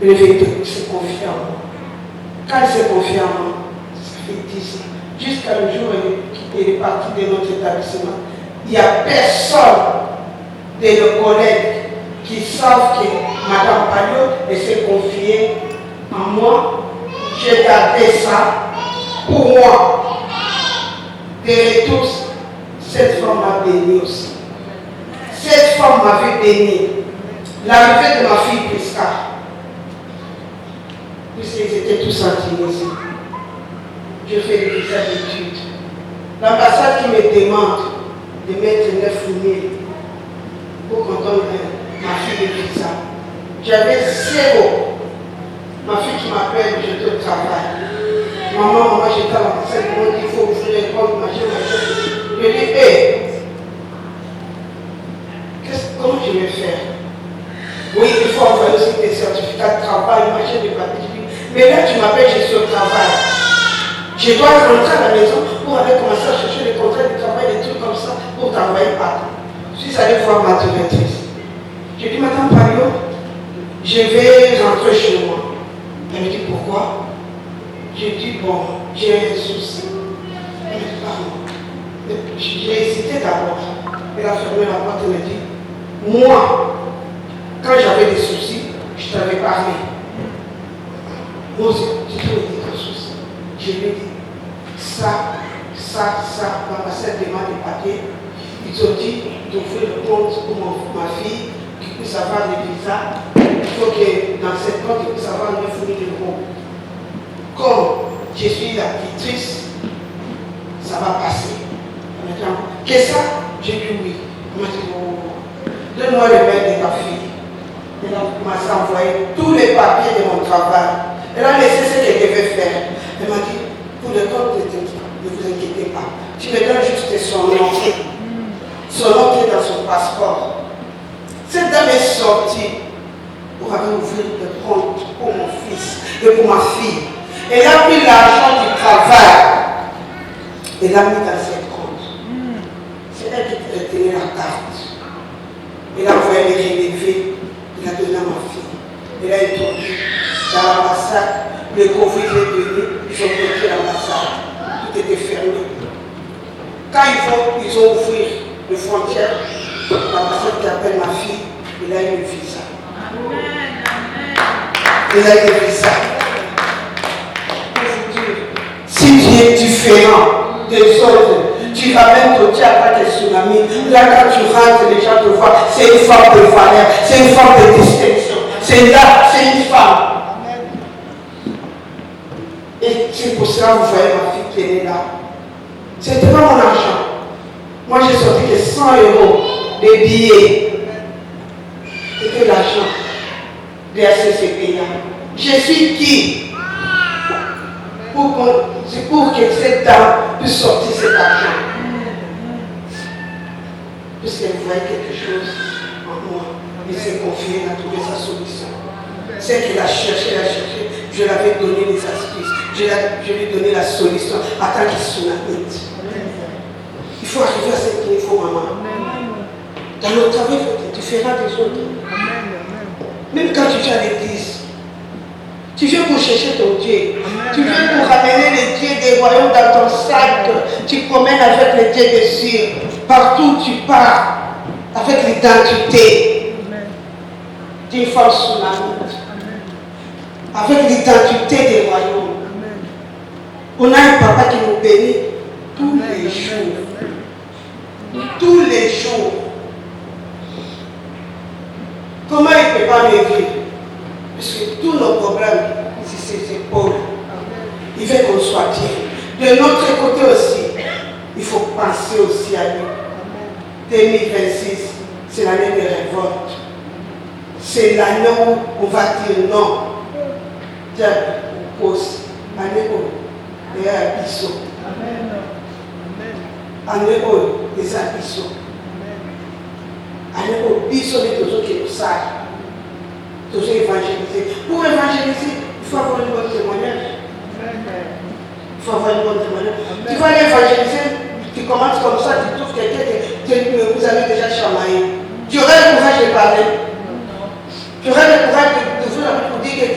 Le vérité s'est confié en moi. Quand il s'est confié en moi, ça fait 10 ans. Jusqu'à le jour où il est parti de notre établissement, il n'y a personne de nos collègues qui savent que Mme Pagno s'est confiée en moi. J'ai gardé ça pour moi. De tous, cette femme m'a béni aussi. Cette femme m'avait béni. L'arrivée de ma fille Prisca, puisqu'ils étaient tous en Tunisie. Je fais des visas d'études. L'ambassade qui me demande de mettre 9 000 pour qu'on donne ma fille de visa. J'avais 0. Ma fille qui m'appelle, je te travaille. Maman, j'étais à l'ambassade, il faut ouvrir les comptes, machin. Je dis, hé, comment je vais faire? Oui, il faut envoyer aussi des certificats de travail, machin, des papiers. Mais là, tu m'appelles, je suis au travail. Je dois rentrer à la maison pour aller commencer à chercher les contrats de travail, des trucs comme ça, pour t'envoyer partout. Je suis allé voir ma directrice. J'ai dit, Madame Pagno, je vais rentrer chez moi. Elle me dit, pourquoi? J'ai dit, bon, j'ai un souci. Elle me dit, pardon. J'ai hésité d'abord. Elle a fermé la porte et me dit, moi, quand j'avais des soucis, je t'avais parlé. Moi aussi, j'ai toujours dit un souci. Je lui ai dit, ça, l'ambassade demande des papiers. Ils ont dit d'ouvrir le compte pour ma fille, qui puisse avoir des visas. Il faut que dans cette compte, il puisse avoir 9 000 euros. Comme je suis la tutrice, ça va passer. Elle m'a dit, qu'est-ce que ça? J'ai dit oui. Elle m'a dit, oh, donne-moi le mail de ta fille. Elle a commencé à envoyer tous les papiers de mon travail. Elle a laissé ce qu'elle devait faire. Elle m'a dit, pour le compte, ne vous inquiétez pas. Tu me donnes juste son nom. Son nom qui est dans son passeport. Cette dame est sortie pour aller ouvrir le compte pour mon fils et pour ma fille. Elle a pris l'argent du travail et l'a mis dans cette compte. C'est elle qui tenait la carte. Elle a envoyé les relevés. Elle a donné à ma fille. Elle a introduit dans l'ambassade. Le Covid est venu. Ils ont bloqué l'ambassade. Tout était fermé. Quand ils ont ouvert les frontières, l'ambassade qui appelle ma fille, elle a eu le visa. Elle a eu le visa. Si tu es différent des autres, tu ramènes ton diable à tes tsunamis. Là, quand tu rentres, les gens te voient. C'est une femme de valeur, c'est une femme de distinction. C'est là, c'est une femme. Et c'est pour cela que vous voyez ma fille qui est là. C'était pas mon argent. Moi, j'ai sorti que 100 euros de billets. C'était l'argent de la CCPA. Je suis qui? C'est pour que cette dame puisse sortir cet argent. Puisqu'elle voyait quelque chose en moi. Elle s'est confiée, elle a trouvé sa solution. C'est qu'elle a cherché, je l'avais donné les astuces. Je lui ai donné la solution en tant que tsunamite. Il faut arriver à ce niveau, maman. Dans notre travail, il faut être différent des autres. Même quand tu viens à l'église, tu viens pour chercher ton Dieu. Tu viens pour ramener les dieux des royaumes dans ton sac. Tu promènes avec les dieux des cieux. Partout où tu pars, avec l'identité d'une femme tsunamite. Avec l'identité des royaumes. On a un papa qui nous bénit tous les jours. Tous les jours. Comment il ne peut pas me vivre? Parce que tous nos problèmes, c'est ses épaules. Il veut qu'on soit bien. De notre côté aussi, il faut penser aussi à lui. 2026, c'est l'année de révolte. C'est l'année où on va dire non. Tiens, pause. Année où il y a un biseau. Année où il y a un biseau. Année où il y a un biseau qui nous sert. Toujours évangéliser. Pour évangéliser, il faut avoir une bonne témoignage. Il faut avoir une bonne témoignage. Tu vas aller évangéliser, tu commences comme ça, tu trouves quelqu'un que vous avez déjà chamaillé. Tu aurais le courage de parler. Tu aurais le courage d'ouvrir la bouche pour dire que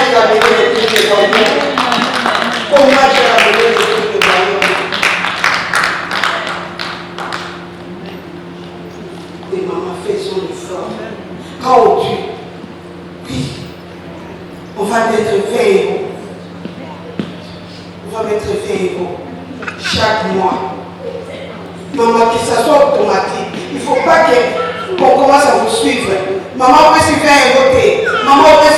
j'ai ramené les trucs de royaume. Comment j'ai ramené les trucs de royaume. Et maman fait son effort. Quand on tue, oui, on va mettre 20 euros. On va mettre 20 euros chaque mois. Maman, que ça soit automatique. Il ne faut pas qu'on commence à vous suivre. Maman peut suivre un voter. Maman peut